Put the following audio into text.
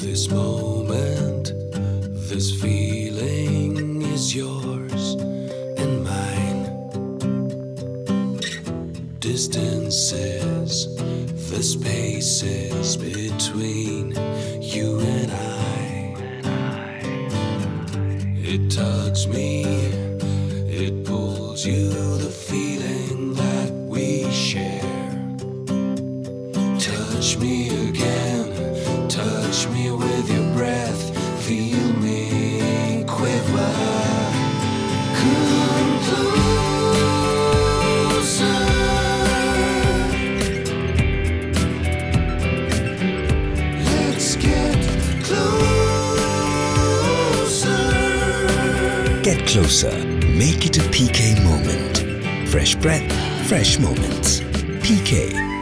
This moment, this feeling is yours and mine. Distances, the spaces between you and I. It tugs me, it pulls you, the feeling that we share. Touch me again, touch me with your breath, feel me quiver. Come closer. Let's get closer. Get closer. Make it a PK moment. Fresh breath, fresh moments. PK.